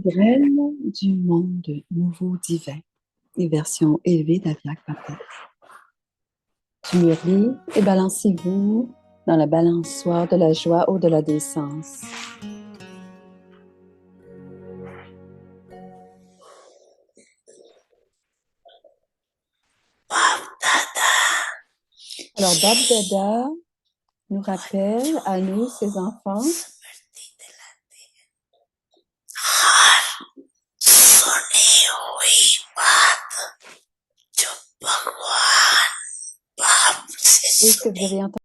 Graines du monde nouveau divin, les versions élevées d'Aviak Papet. Du mûrier et balancez-vous dans la balançoire de la joie au-delà des sens. Alors, Bab Dada nous rappelle à nous, ses enfants, est-ce que vous avez entendu?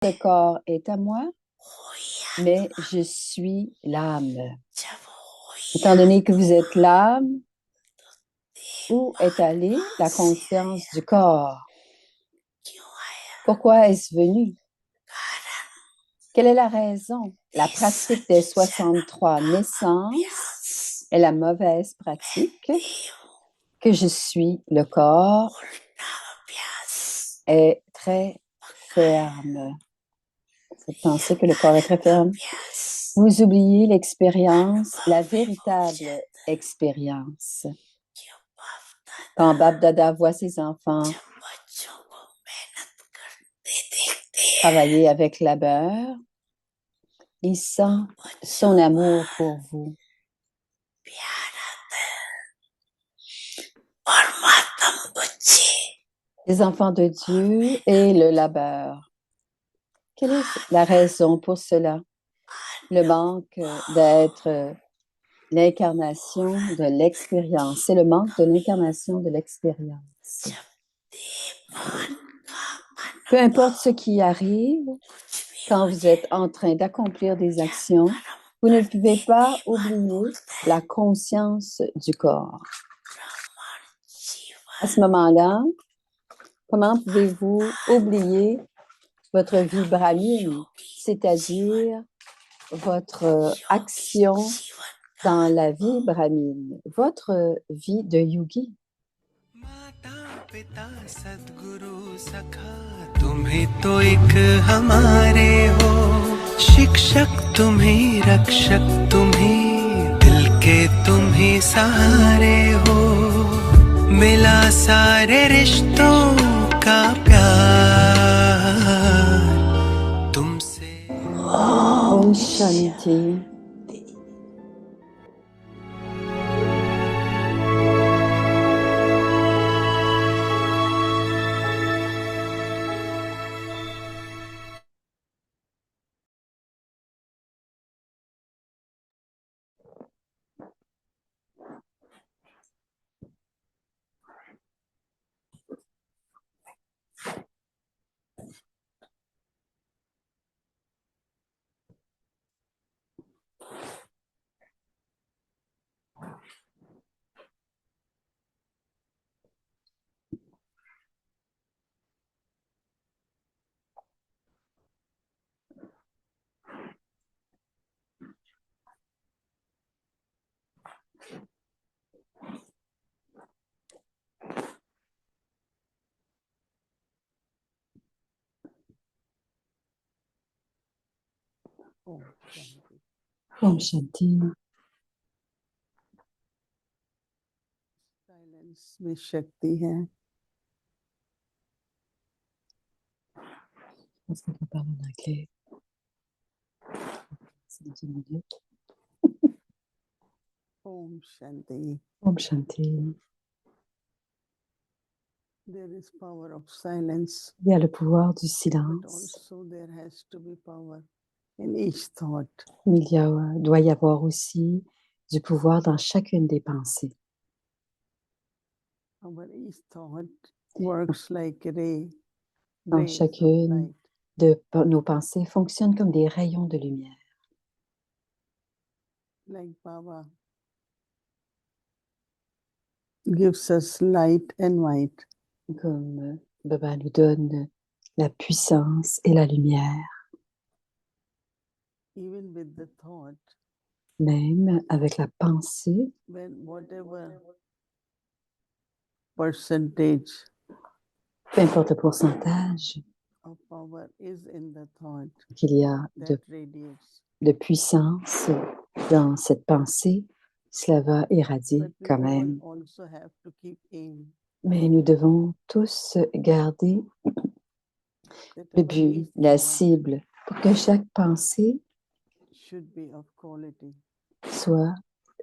Le corps est à moi, mais je suis l'âme. Étant donné que vous êtes l'âme, où est allée la conscience du corps? Pourquoi est-ce venu? Quelle est la raison? La pratique des 63 naissances est la mauvaise pratique. Que je suis le corps est très ferme. Vous pensez que le corps est très ferme? Vous oubliez l'expérience, la véritable expérience. Quand Bab Dada voit ses enfants travailler avec labeur, il sent son amour pour vous. Les enfants de Dieu et le labeur. Quelle est la raison pour cela? Le manque d'être l'incarnation de l'expérience. C'est le manque de l'incarnation de l'expérience. Peu importe ce qui arrive, quand vous êtes en train d'accomplir des actions, vous ne pouvez pas oublier la conscience du corps. À ce moment-là, comment pouvez-vous oublier votre vie brahmine, c'est-à-dire votre action dans la vie brahmine, votre vie de yogi? पिता सद्गुरु सखा तुम्हें तो एक हमारे हो शिक्षक तुम्हें रक्षक तुम्हें दिल के तुम्हें सहारे हो मिला सारे रिश्तों का प्यार तुमसे Om Shanti. Om Shanti. Om Shanti. Silence में शक्ति है. Est-ce qu'on peut parler en anglais? C'est dans une minute. Om Shanti. Om Shanti. There is power of silence, Il y a le pouvoir du but silence. also there has to be power in each thought. Doit y avoir aussi du pouvoir dans chacune des pensées. Our each thought works like a ray. Dans Rays of chacune light. de nos pensées fonctionnent comme des rayons de lumière. Like Baba gives us light and light. Comme Baba nous donne la puissance et la lumière, Even with the thought, même avec la pensée, when whatever percentage peu importe le pourcentage of power is in the thought qu'il y a that radiates. de puissance dans cette pensée, cela va irradier But we quand all même. also have to keep aim Mais nous devons tous garder that le our but, each la thought cible, pour que chaque pensée should be of quality, soit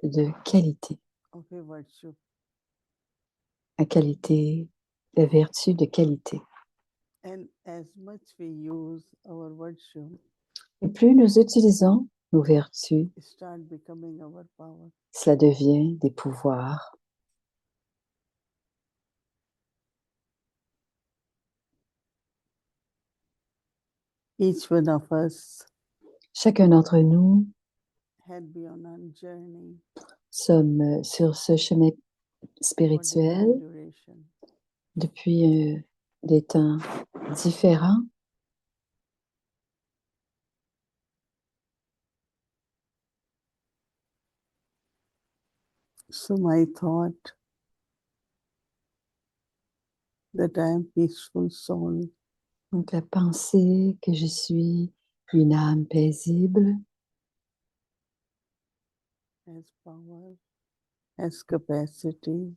de qualité, of a virtue. la qualité, la vertu de qualité. And as much we use our virtue, Et plus nous utilisons nos vertus, start becoming our power. cela devient des pouvoirs. Each one of us Chacun d'entre nous had been on a journey sommes sur ce chemin for spirituel different duration. depuis des temps différents. So my thought that I am peaceful soul Donc la pensée que je suis une âme paisible, has power, has capacity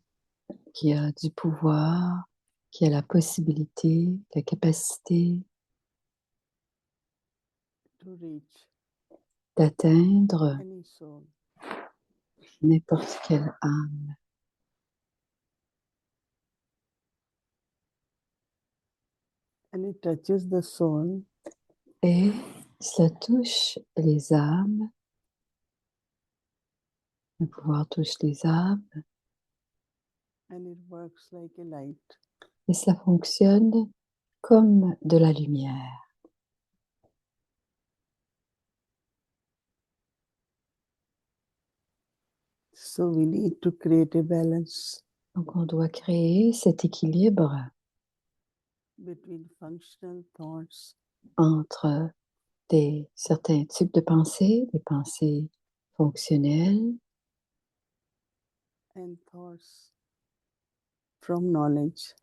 qui a du pouvoir, qui a la possibilité, la capacité to reach d'atteindre any soul. n'importe quelle âme. And it touches the soul Et cela touche les âmes, le pouvoir touche les âmes, and it works like a light. et cela fonctionne comme de la lumière. So we need to create a balance Donc on doit créer cet équilibre between functional thoughts entre certains types de pensées, des pensées fonctionnelles and thoughts from knowledge.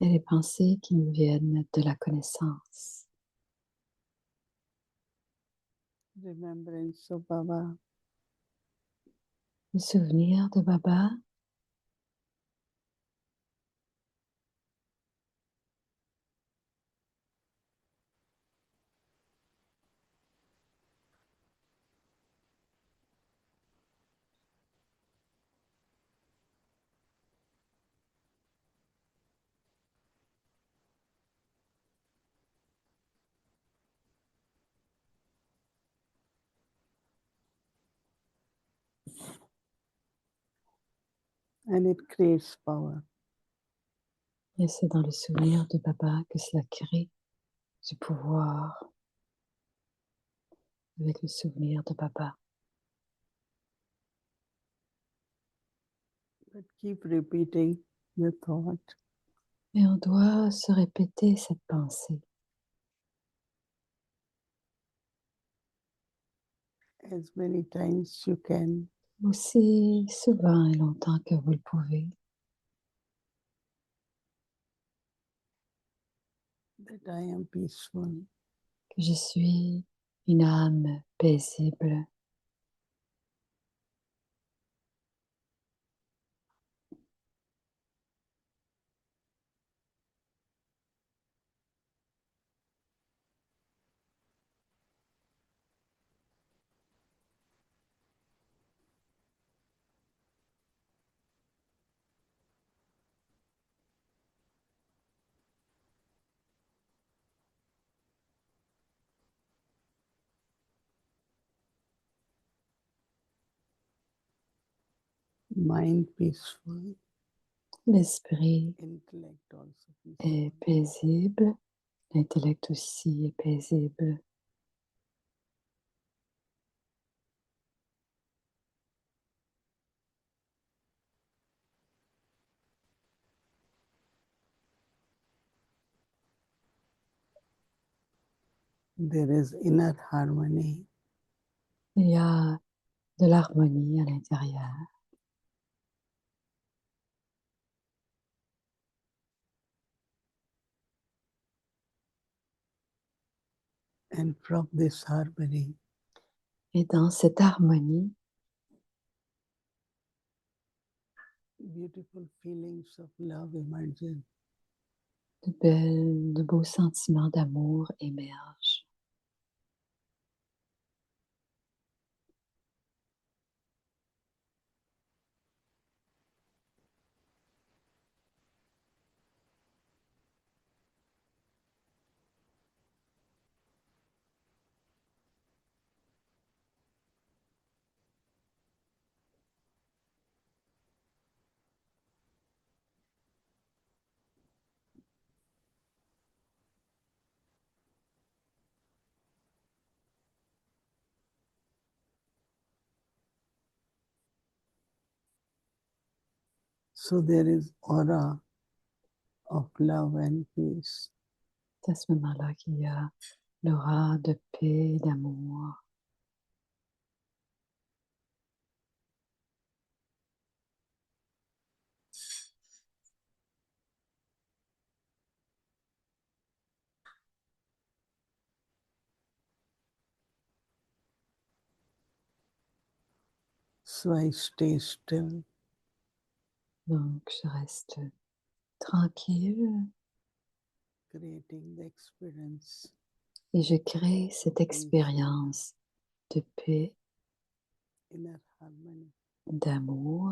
et les pensées qui nous viennent de la connaissance. Remembrance of Baba. Le souvenir de Baba, And it creates power. et c'est dans le souvenir de Baba que cela crée du pouvoir avec le souvenir de Baba. But keep repeating the thought Et on doit se répéter cette pensée as many times you can. aussi souvent et longtemps que vous le pouvez, That I am peaceful. que je suis une âme paisible. mind peaceful, L'esprit intellect also est peaceful. paisible, l'intellect aussi est paisible. There is inner harmony. Il y a de l'harmonie à l'intérieur. And from this harmony, Et dans cette harmonie, beautiful feelings of love emerge. de beaux sentiments d'amour émergent. So there is aura of love and peace. C'est à ce moment-là qu'il y a l'aura de paix et d'amour. So I stay still. Donc, je reste tranquille Creating the experience et je crée cette expérience de paix, inner harmony. d'amour,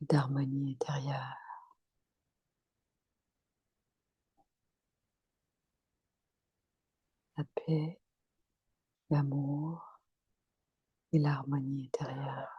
d'harmonie intérieure. La paix, l'amour et l'harmonie intérieure.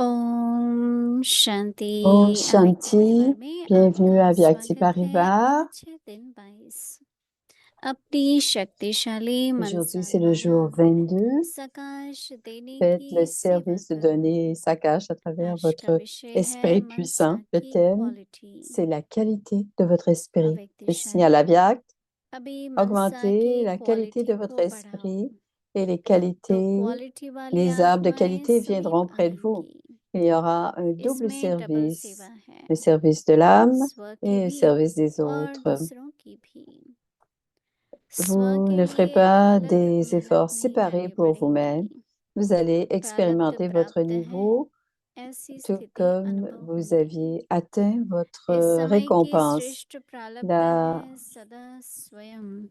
ओम Om शांति। अव्यक्त Shanti, परिवार में bienvenue आपका à Vyakti स्वागत है। Parivar. आज है दिन 22 अपनी शक्तिशाली Aujourd'hui, मनसा c'est le द्वारा jour 22. सकाश देने Faites की le सेवा service de करो। donner sa cache à travers आज का votre विषय है esprit puissant. मनसा Le की thème, quality. c'est la qualité de votre esprit. Le signal अव्यक्तिशाली Avyakt, अभी मनसा augmentez की la qualité de quality votre को बढ़ाओ esprit et les तो qualités, क्वालिटी वाली les âmes de आत्माएं qualité समीप viendront près de vous. आएंगी। Il y aura un double इसमें डबल service, सेवा है, le service de l'âme स्व की et le भी service des और autres. दूसरों की भी। स्व Vous के ne ferez लिए pas अलग des मेहनत efforts नहीं séparés करनी pour vous-même. पड़ेगी। Vous allez प्रारब्ध expérimenter votre प्राप्त है, niveau ऐसी tout स्थिति comme अनुभव vous होंगी। aviez atteint votre इस समय की récompense. श्रेष्ठ प्रारब्ध La, है सदा स्वयं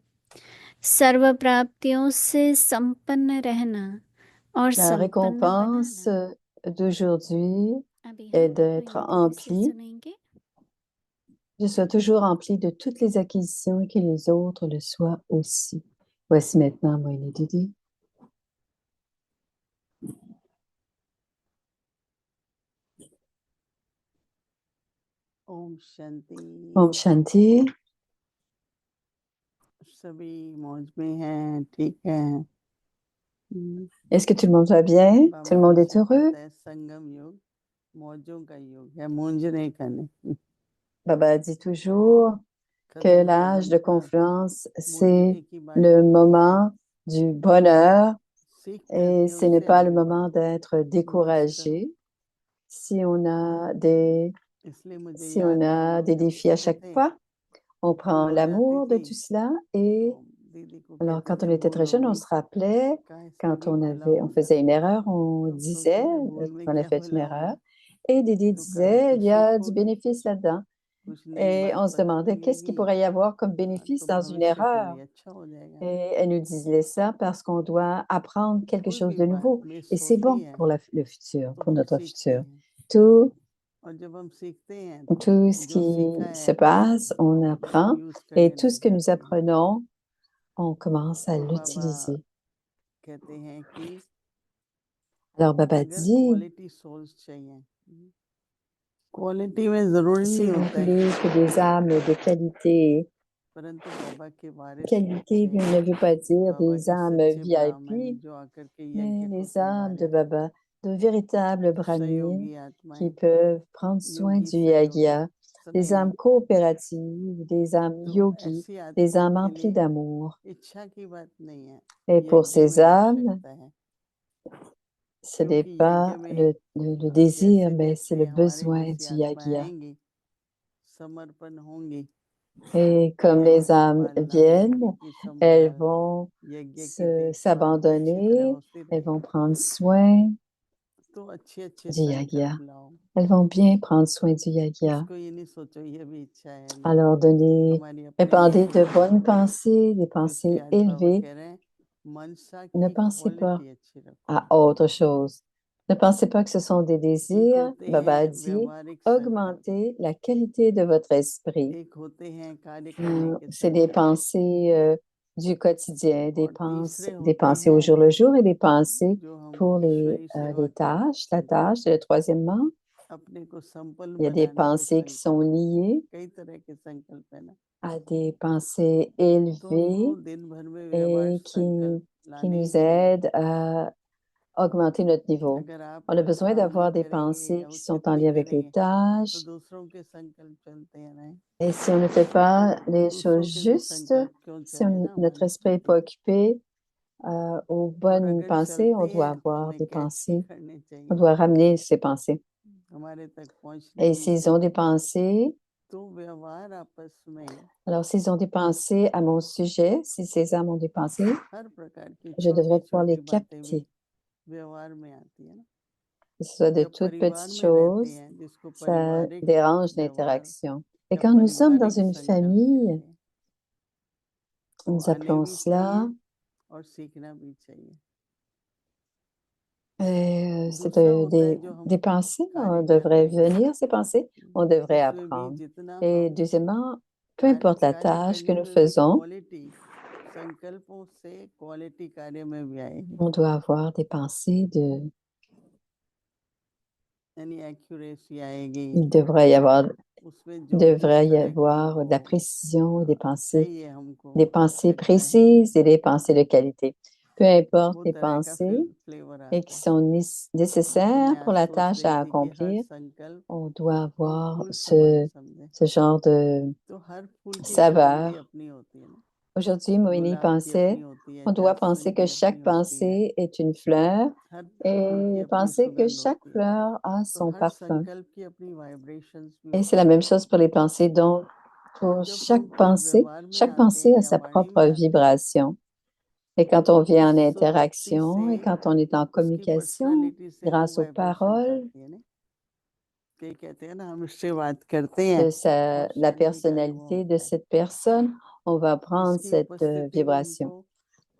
सर्व प्राप्तियों से संपन्न रहना और la संपन्न récompense बनाना। d'aujourd'hui अभी est हम d'être धीरे से empli. सुनेंगे। Je sois toujours empli de toutes les acquisitions et que les autres le soient aussi. Voici maintenant Moïne Didi. Om Shanti. Om Shanti. सभी मौज में हैं, ठीक है। Est-ce que tout le monde va bien? Tout बाबा le monde est हमेशा heureux? कहता है संगम योग मौजों का योग है, मौज नहीं करने। Baba dit toujours que कदम l'âge कदम de पर confluence, c'est मौजने की le बातें की हैं, moment du bonheur सीख et करके ce n'est उनसे pas le आगे moment बढ़ो, d'être संघर्ष करो। découragé. Si on a des, इसलिए मुझे si on याद है हम a लोग des जब défis à छोटे chaque थे, fois, on भूल prend हो जाती l'amour de थी tout cela तो et दीदी को alors कहते quand थे on était भूल très jeune, on होगी, se rappelait कैसे quand भी भूला on होगा। faisait une erreur, on तो अब disait सोचते थे भूल में qu'on a क्या fait une भूला erreur होगा, et Didi तो कहे disait il कुछ y a du सीखोगी, bénéfice là-dedans. कुछ नई Et बात on se पता demandait qu'est-ce qu'il चलेगी, pourrait y avoir comme bénéfice तो dans une भविष्य के erreur. लिए अच्छा हो जाएगा। Et elle nous disait ça parce qu'on doit apprendre quelque कोई chose भी de बात nouveau. मिस Et c'est होती bon है pour le futur, तो pour हम notre सीखते futur. हैं, Tout, और जब हम सीखते हैं तो tout ce जो सीखा qui se है passe, on उसको हम apprend. यूज Et करने tout ce लग que nous जाते हैं। apprenons, on commence à तो बाबा l'utiliser. कहते हैं कि Alors Baba अगर dit, क्वालिटी सोल्स चाहिए, क्वालिटी में जरूरी si नहीं vous होता है voulez कि que des âmes de qualité, परंतु बाबा के वारिस qualité अच्छे, ne veut pas dire बाबा des के âmes सच्चे ब्राह्मण VIP, जो आकर के mais यज्ञ को les âmes de संभालें, Baba, de véritables brahmins सहयोगी qui आत्माएं, peuvent prendre soin योगी du सहयोगी yagya, des स्नेह, âmes coopératives, des âmes तो yogis, ऐसी des आत्माओं âmes के emplies लिए d'amour. इच्छा की बात नहीं है, Et pour यज्ञ ces में âmes, आवश्यकता है, ce n'est क्योंकि यज्ञ pas में le désir, जैसे mais c'est जैसे le हमारे besoin जैसी du आत्माएं yagya. आएंगी, समर्पण होंगी, Et comme यज्ञ les âmes संभालना, यज्ञ viennent, की elles संभाल, vont यज्ञ की देखभाल अच्छी तरह s'abandonner, होती elles रहे, vont prendre soin तो अच्छे अच्छे du संकल्प yagya. लाओ। Elles vont bien prendre soin du yagya. उसको ये नहीं सोचो ये भी इच्छा है, नहीं, Alors, हमारी अपनी répandez इच्छा de है, bonnes pensées, des क्योंकि pensées आज बाबा élevées. कह रहे हैं मनसा Ne की pensez pas क्वालिटी अच्छी रखो। à autre chose. Ne pensez pas que ce sont des एक désirs. होते Baba a हैं dit, व्यवहारिक संकल्प, augmentez la qualité de votre esprit. एक होते हैं कार्य करने के C'est des संकल्प, pensées du quotidien, और तीसरे des होते pensées au हैं jour le jour et des pensées जो हम pour ईश्वरीय सेवा les के tâches, la संकल्प, tâche. Et le troisièmement, अपने को संपन्न il y a des बनाने के pensées qui sont संकल्प, liées कई तरह के संकल्प है ना, à des pensées तो हमको élevées दिन भर में व्यवहार et संकल्प qui लाने ही nous चाहिए। aident à augmenter notre niveau. अगर आप On a besoin काम d'avoir नहीं des करेंगे pensées या qui उचित sont en नहीं lien avec les करेंगे तो tâches. दूसरों के संकल्प चलते हैं ना, Et si on ne fait pas les दूसरों choses के भी justes, संकल्प क्यों si चले ना notre हमारे esprit n'est प्रति, pas occupé aux और bonnes अगर pensées, चलते on doit हैं तो avoir हमें des कैच pensées, करने on चाहिए, doit ramener ces pensées. हमारे तक पहुंचने Et नहीं s'ils ont des चाहिए। pensées, तो व्यवहार आपस में alors s'ils ont des pensées à mon sujet, si ces âmes ont des pensées, हर प्रकार की je छोटी devrais pouvoir les छोटी बातें भी capter. व्यवहार में आती है ना, Que ce soit de जब toutes परिवार petites में रहते choses, हैं जिसको ça पारिवारिक dérange व्यवहार l'interaction. Et या quand nous sommes dans पारिवारिक une संकल्प famille, कहते हैं, वो nous आने appelons भी चाहिए cela और सीखना भी चाहिए। C'est दूसरा होता है जो des हम pensées, on कार्य devrait करते हैं, venir, ces pensées, on devrait उसमें भी apprendre. जितना Et हम deuxièmement, peu importe la कार्य tâche que करने nous में भी faisons, क्वालिटी, संकल्पों से क्वालिटी कार्य में भी आएगी। on doit avoir des pensées यानी एक्यूरेसी आएगी, Il उसमें जो जिस devrait y तरह की avoir de la वो précision, चाहिए हमको des pensées फिट रहे, précises et des pensées de qualité. Peu importe वो les तरह का pensées फिर फ्लेवर et आता qui है। sont nécessaires मैं pour आज la सोच tâche रही à थी कि हर accomplir, संकल्प on doit हम avoir फूल समान समझें, ce genre de तो हर फूल की सुगंधि saveur. अपनी होती है ना, Aujourd'hui, Moïni गुलाब की pensait, अपनी होती है, on doit penser jasmine que की chaque अपनी होती है, pensée est une fleur हर फूल की et अपनी penser que सुगंध chaque होती है, fleur a तो son हर parfum. संकल्प की अपनी वाइब्रेशंस भी Et c'est होती la है। même chose pour les pensées. Donc, और pour जब हम फिर व्यवहार में chaque आते pensée हैं a या sa वाणी में propre आते हैं, vibration. Et quand तो on vient en उस व्यक्ति interaction से et quand on est en उसकी communication, पर्सनालिटी से वो grâce aux वाइब्रेशंस paroles आती है ना, कई कहते हैं ना हम इससे बात करते हैं और la शांति का अनुभव personnalité de होता है, cette personne, on va prendre जिसकी cette उपस्थिति में vibration. हमको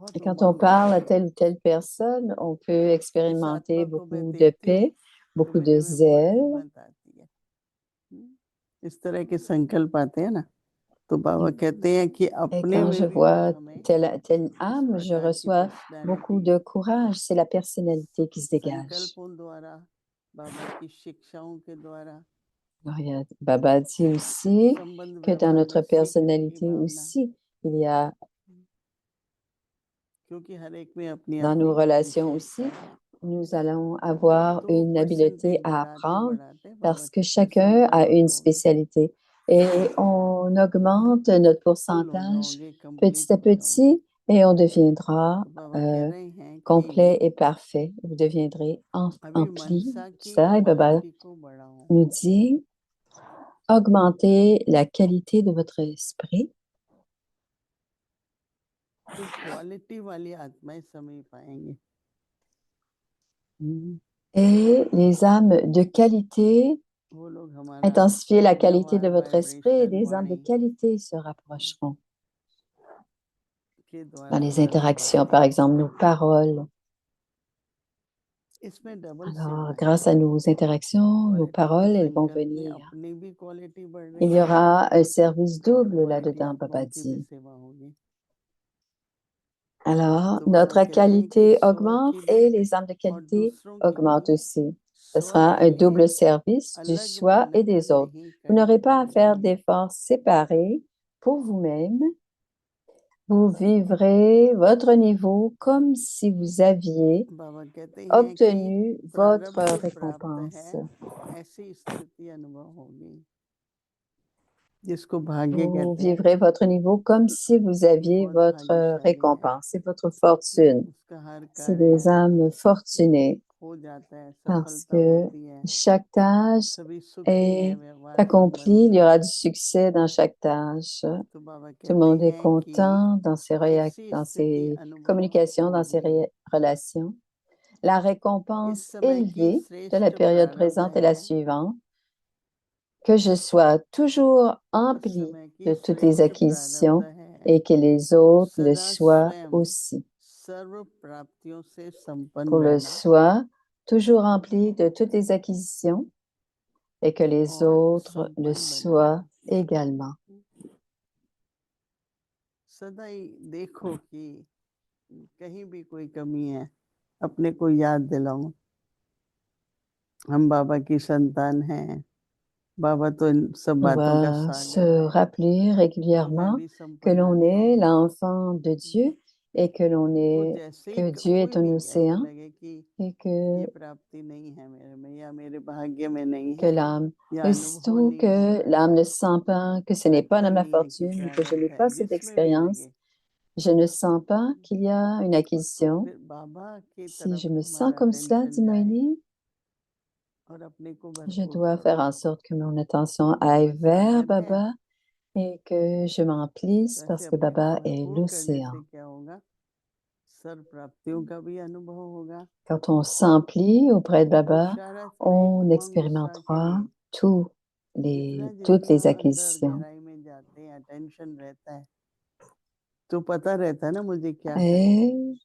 बहुत Et quand on उमंग parle à होती है। telle ou telle personne, on peut इस expérimenter आत्मा को मैं beaucoup de देखती हूँ paix, तो beaucoup de मेरे में बहुत zèle. हिम्मत आती है। इस तरह के संकल्प आते हैं ना, तो बाबा कहते हैं कि Et अपने quand में je भी फिर vois हमें telle इस âme, je प्रकार की reçois beaucoup personality, de courage. C'est la personnalité qui se dégage. संकल्पों द्वारा, बाबा की शिक्षाओं के द्वारा, Alors, Baba dit aussi संबंध que dans व्यवहार में notre सीखने की personnalité भावना, aussi, il y a क्योंकि हर एक में अपनी dans nos अपनी relations aussi, विशेषता है, nous allons avoir तो वो une habileté परसेंटेज à बढ़ाते apprendre बढ़ाते बाबा parce que कहते हैं chacun a une संपूर्णत्व होगी, spécialité et on augmente notre full हो pourcentage जाओगे, petit कंप्लीट à हो जाओगे। petit et on deviendra तो बाबा कह रहे हैं complet कि et parfait. Vous deviendrez अभी empli मनसा de की ça. Et Baba क्वालिटी को बढ़ाओ, nous dit, augmentez la qualité de votre esprit तो क्वालिटी वाली आत्माएं समय पाएंगे। et les âmes de qualité, वो लोग हमारा intensifiez la qualité de व्यवहार votre esprit et vibration des âmes de वाणी qualité se rapprocheront के dans द्वारा les कर interactions, पाते par हैं। exemple nos paroles. इसमें डबल Alors, सेवा है, grâce à nos interactions, nos क्वालिटी के paroles, elles vont संकल्प में venir. अपनी भी क्वालिटी बढ़ Il रही y है aura un service और double क्वालिटी là-dedans, Baba आत्माओं की भी dit. सेवा होगी। Alors, तो बाबा notre कह रहे हैं कि qualité स्व augmente की et भी les âmes de और qualité दूसरों की भी, augmentent aussi. Ce स्व sera के un लिए double service du अलग soi et मेहनत des autres. नहीं Vous n'aurez करनी pas à faire पड़ेगी। d'efforts séparés pour vous-même. Vous vivrez votre niveau comme si vous aviez बाबा कहते हैं कि obtenu votre प्रारब्ध प्राप्त récompense. है, ऐसी स्थिति अनुभव होगी जिसको भाग्य Vous कहते हैं, vivrez votre niveau comme si vous aviez बहुत votre भाग्यशाली है। récompense, c'est votre fortune. उसका हर C'est कार्य des âmes fortunées हो जाता है, parce सफलता que होती है, chaque tâche सभी सुखी हैं est व्यवहार संबंध accomplie, il y में। aura du succès dans chaque tâche. तो बाबा Tout le कहते monde est हैं कि content dans ऐसी dans स्थिति ses अनुभव communications, dans ses होगी। relations. La इस récompense समय की élevée de la श्रेष्ठ période प्रारब्ध présente est la है, suivante, que je sois toujours उस empli समय की de toutes les श्रेष्ठ प्रारब्ध acquisitions है, et que les autres le सदा soient स्वयं aussi. सर्व प्राप्तियों से Pour संपन्न le रहना soi, toujours empli de toutes les acquisitions et que les और autres le संपन्न soient बनना। également. सदा ही देखो कि कहीं भी कोई कमी है, अपने को याद दिलाओ, हम बाबा की संतान हैं, बाबा तो इन सब On बातों का va सागर se है, rappeler तो मैं régulièrement भी que संपन्न l'on आत्मा est हूँ। l'enfant de Dieu et तो जैसे ही que Dieu कोई est un भी ऐसे océan लगे कि et ये que प्राप्ति नहीं है मेरे में या मेरे भाग्य में नहीं que है l'âme, या अनुभव aussitôt नहीं हो que रहा l'âme है, ne sent pas que ce n'est pas लगता dans ma नहीं है कि fortune ou que je n'ai प्रारब्ध है, pas cette जिसमें भी expérience, लगे, je ne sens pas qu'il y a une तो acquisition. फिर बाबा की Si तरफ je me sens हमारा comme cela, अटेंशन dit जाए Moïni, और अपने को je भरपूर dois faire करो। en sorte que mon attention aille बाबा vers सागर है, Baba et que je m'emplisse तो ऐसे parce que अपने को Baba est भरपूर करने l'océan. से क्या होगा, सर्व प्राप्तियों का भी अनुभव होगा Quand on s'emplit auprès de और Baba, पुरुषार्थ में on उमंग उत्साह के expérimentera लिए जितना toutes जितना les अंदर acquisitions. गहराई में जाते हैं, अटेंशन रहता है, तो पता रहता है ना मुझे क्या करना है,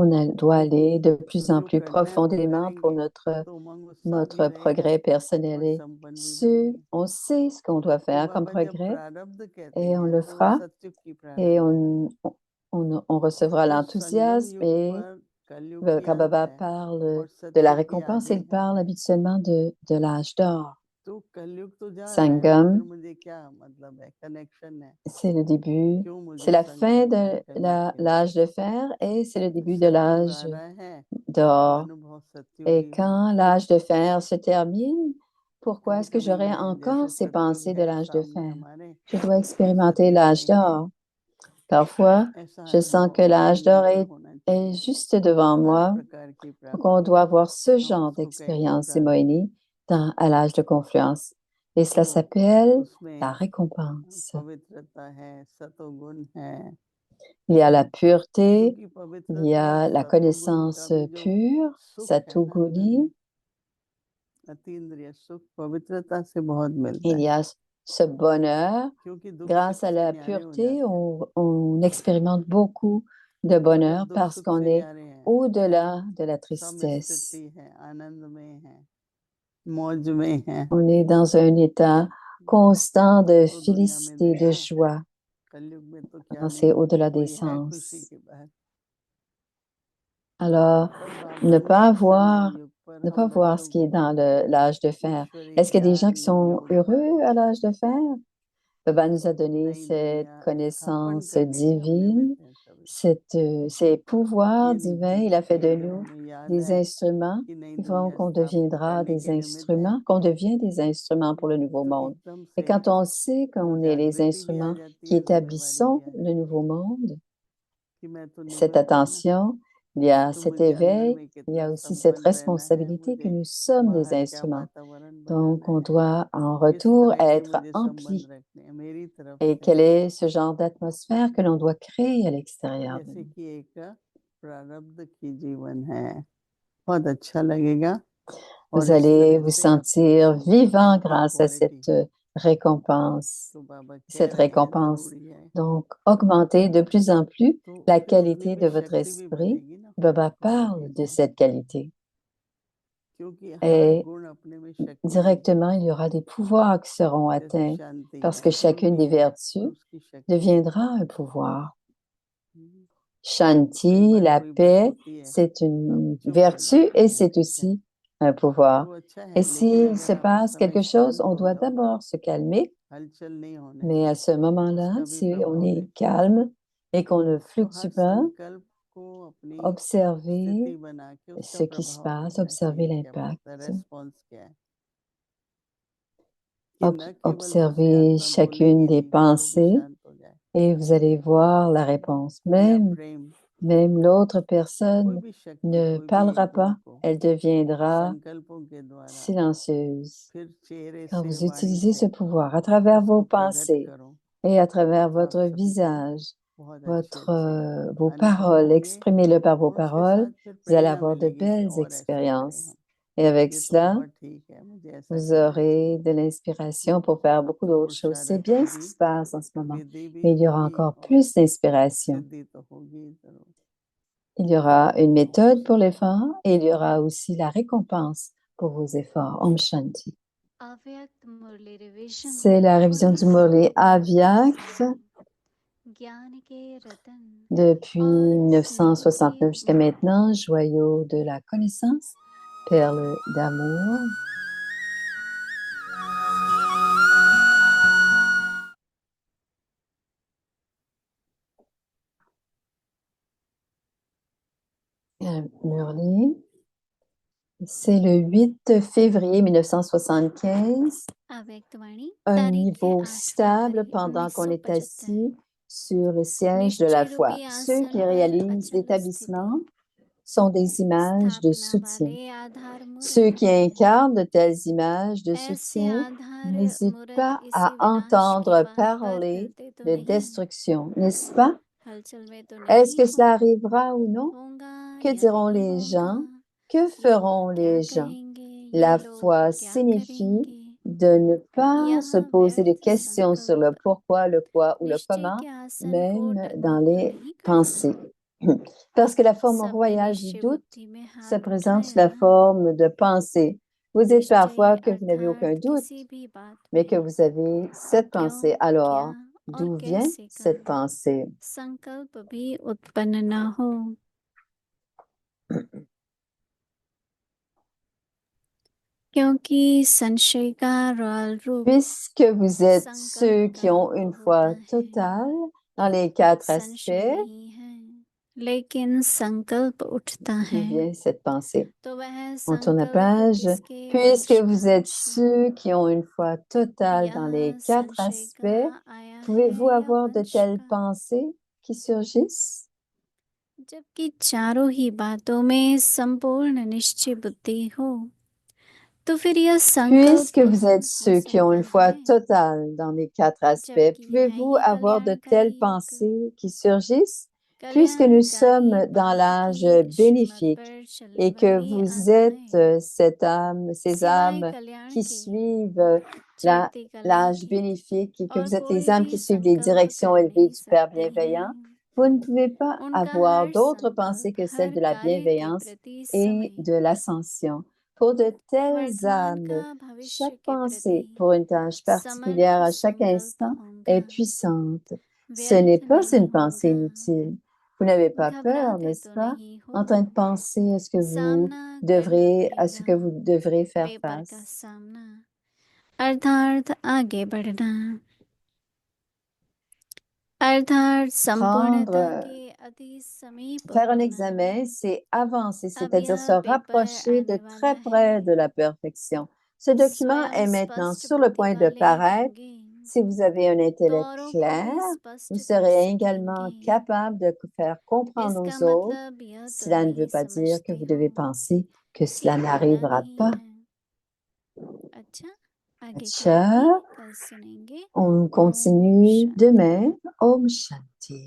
Et doit aller de तो plus en जो plus करना है वो profondément pour करेंगे, तो उमंग उत्साह भी notre रहेगा progrès personnel. और Et संपन्न भी बनेंगे। on sait ce qu'on doit तो faire comme बाबा जब progrès प्रारब्ध कहते et on हैं le तो वो fera सत्युग की et प्रारब्ध है, on recevra तो संगम l'enthousiasme युग et पर कलयुग की Quand अंत Baba है parle और de la सतयुग की récompense, आदि il है। parle habituellement de l'âge d'or. तो कलयुग तो जा रहा है, तो Sangam, फिर मुझे क्या मतलब है, कनेक्शन है, c'est le début, क्यों c'est मुझे la संग fin करना है de कलयुग के l'âge बाद? de fer et c'est le début de सतयुग आ l'âge रहा है तो d'or. अनुभव Et सतयुगी quand होगा। l'âge de fer se termine, pourquoi कभी est-ce que कभी j'aurai मैं encore जैसे ces सतयुग pensées de है l'âge de सामने fer? हमारे, Je dois ये expérimenter सतयुग l'âge नहीं है, d'or. Parfois, ऐसा je sens que अनुभव l'âge d'or निरंतर होना est चाहिए। juste devant हर moi. प्रकार की Donc, on प्राप्ति doit avoir ce हम genre उसको कहेंगे d'expérience, प्रारब्ध, Moini, à l'âge de confluence. Et cela तो s'appelle la उसमें récompense. पवित्रता है, सतोगुण है, Il y a la pureté, क्योंकि il y पवित्रता और a la सतोगुण का connaissance भी जो pure, सुख है ना, Satuguni. अतीन्द्रिय सुख पवित्रता से बहुत मिलता Il y है, a ce bonheur. क्योंकि दुख Grâce सुख à से la न्यारे हो pureté, जाते हैं। on expérimente beaucoup de तो bonheur जब दुख parce सुख qu'on से est न्यारे हैं, au-delà de la समस्थिति tristesse. है, आनंद में है, मौज में है, On est dans un état constant de तो दुनिया में félicité, de देखो joie. कलयुग में तो क्या Quand नहीं c'est है, au-delà des कोई है खुशी sens. के बाद। Alors, पर बाबा ne ने pas संगम voir, युग पर ne हम pas voir ce बच्चों qui est को dans l'âge de fer. ईश्वरीय Est-ce qu'il y a des gens ज्ञान qui sont योग पर heureux à l'âge de fer? Baba nous a donné नई cette दुनिया स्थापन connaissance करने के हम निमित्त divine, हैं सभी। ces pouvoirs ये नहीं divins. भूलना Il a fait de चाहिए, nous हमें याद des है instruments कि नई qui feront दुनिया qu'on स्थापित deviendra करने des के निमित्त हैं, instruments, qu'on devient des instruments pour le nouveau तो monde. एकदम Et से quand on sait वो qu'on est les जागृति भी आ instruments जाती qui है, जिम्मेवारी भी établissons आ le जाती nouveau है monde, कि मैं तो cette निमित्त हूँ ना, attention, il y a तो cet मुझे अंदर éveil, में il y कितना a aussi cette संपन्न रहना है, responsabilité que मुझे nous sommes des बाहर क्या instruments. वातावरण बनाना Donc, on है, doit en किस retour तरह के être मुझे संबंध emplis. रखने हैं मेरी तरफ Et से, quel est ce genre d'atmosphère que l'on doit créer à l'extérieur de जैसे nous? कि एक प्रारब्ध की जीवन है। बहुत अच्छा लगेगा और Vous इस allez तरह vous से आपकी sentir vivant संकल्पों की grâce à क्वालिटी cette récompense. तो बाबा कह Cette रहे हैं récompense. जरूरी है, Donc, augmentez de plus en plus तो la फिर उतनी qualité भी de votre शक्ति भी esprit. बढ़ेगी ना Baba क्वालिटी parle de में, cette qualité. क्योंकि हर Et गुण अपने में शक्ति भी है, directement, il y aura des pouvoirs qui seront जैसे atteints शांति parce है, que गुण chacune भी des है vertus और उसकी शक्ति भी है। deviendra un pouvoir. कई Shanti, बार la कोई बात paix, होती है c'est हम une चुप हो vertu जाते et हैं, c'est ठीक है, aussi un pouvoir. तो अच्छा Et है, लेकिन s'il अगर se आप उस passe समय quelque chose, शांत on हो doit जाओ, d'abord se calmer. हलचल नहीं होने Mais दो, à ce moment-là, उसका भी si on प्रभाव est देखो। calme et qu'on ne तो fluctue हर pas, संकल्प को अपनी observez स्थिति बना के उसका ce qui se प्रभाव passe, देखना observez चाहिए, क्या पड़ता है, l'impact, रेस्पॉन्स क्या है, कि न केवल मुझसे observez आत्मा chacune बोलेगी des नहीं, वो भी pensées शांत हो जाए, et vous allez voir la réponse. या Même, प्रेम, même l'autre कोई personne भी शक्ति, ne कोई भी एक parlera गुण pas, को elle deviendra संकल्पों के द्वारा silencieuse. फिर चेहरे Quand से, vous वाणी utilisez से ce pouvoir à travers vos उसको प्रकट pensées करो, et à travers तो आप votre सभी visage, बहुत अच्छे अच्छे vos अनुभव paroles, होंगे exprimez-le par vos और उसके paroles, साथ फिर vous allez प्रेरणा avoir de मिलेगी कि belles और ऐसा करें expériences. हम, Et avec ये तो cela, बहुत ठीक है, मुझे ऐसा vous करना aurez चाहिए। de l'inspiration pour faire beaucoup तो d'autres choses. C'est पुरुषार्थ bien की ce भी qui se passe en ce moment. विधि भी Mais il y aura होगी encore और plus d'inspiration. सिद्धि तो होगी ही जरूर। Il y aura une méthode pour l'effort et il y aura aussi la récompense pour vos efforts. Om Shanti. अव्यक्त मुरली revision C'est la révision du Murli Avyakt ज्ञान के रतन depuis और 1969 jusqu'à स्नेह के maintenant, joyau de la connaissance, perle d'amour. Murli. C'est le 8 février 1975, अव्यक्त वाणी un तारीख है niveau 8 stable फरवरी pendant qu'on est 1975 assis sur le siège de la निश्चय foi. रूपी Ceux आसन qui पर réalisent अचल स्थिति l'établissement sont des images de स्थापना soutien. वाले आधार Ceux मूर्त qui incarnent de telles images de ऐसे soutien आधार n'hésitent मूर्त pas इसी à विनाश के entendre बार बार parler हिलते तो de नहीं destruction, n'est-ce pas? हलचल में तो Est-ce नहीं que हूँ cela arrivera ou non? होगा Que या diront नहीं les होगा gens? Que लोग feront क्या les gens? कहेंगे या La लोग foi क्या signifie करेंगे de ne pas se यहाँ poser de व्यर्थ questions sur le संकल्प pourquoi, le quoi ou le निश्चय comment, के आसन को même dans डगमग les नहीं करता pensées. Parce que la forme सबने royale du निश्चय doute बुद्धि में se हाथ présente sous उठाया la forme de pensée. Vous dites निश्चय parfois que vous n'avez aucun अर्थात doute, किसी भी बात mais que में vous avez cette क्यों pensée. क्या Alors, और d'où vient कैसे का cette pensée? संकल्प भी उत्पन्न न हो क्योंकि संशय का रॉयल रूप Puisque vous êtes ceux संकल्प qui का ont रूप une होता foi है, totale dans les तब 4 संशय aspects, नहीं है, लेकिन संकल्प उठता d'où है, vient cette pensée? तो वह On tourne la संकल्प page. किसके Puisque वश vous का êtes वश है? ceux qui ont une foi totale dans les यह 4 संशय aspects, का आया pouvez-vous है या avoir de वंश telles का? pensées qui surgissent? जबकि चारों ही बातों में संपूर्ण निश्चय बुद्धि हो, तो फिर यह संकल्प Puisque vous उत्पन्न êtes हो ceux qui ont सकता une foi है, totale dans les 4 aspects, जबकि यह pouvez-vous ही avoir de telles कल्याणकारी युग, pensées qui surgissent? Puisque nous sommes कल्याणकारी dans बाप l'âge की श्रीमत bénéfique पर चलने et que वाली vous êtes आत्माएं cette âme, ces सिवाय âmes कल्याण qui के suivent चढ़ती कला l'âge के bénéfique et que और vous êtes les कोई âmes भी qui suivent les संकल्प directions कर élevées नहीं du Père सकते bienveillant, हैं। vous ne pouvez pas उनका avoir हर d'autres pensées संकल्प que celles हर de la कार्य के bienveillance प्रति et समय de l'ascension. Pour de telles वर्तमान âmes, का भविष्य chaque के प्रति pensée pour une tâche particulière समर्थ à chaque संकल्प instant est होगा, puissante. Ce n'est व्यर्थ pas नहीं une pensée होगा। inutile. Vous n'avez pas peur, घबराते n'est-ce तो pas, नहीं en हो, train de penser à ce que vous सामना करना à ce पड़ेगा, que vous devrez faire paper का face. सामना अर्थात आगे बढ़ना, अर्थात संपूर्णता Prendre के अति समीप Faire un होना। examen, c'est avancer, अब c'est-à-dire se यह पेपर rapprocher de आने वाला très près है, de la perfection. Ce document स्वयं est maintenant स्पष्ट sur le बुद्धि point de वाले paraître. होंगे, Si vous avez un intellect तौरों को clair, भी vous स्पष्ट कर serez également सकेंगे। capable de faire comprendre इसका aux autres. मतलब यह तो Cela ne veut नहीं pas dire que समझते vous हो devez penser que कि cela होना n'arrivera नहीं pas. है। अच्छा, आगे अच्छा, कहानी कल सुनेंगे। on ओम continue शांति। demain. Om Shanti.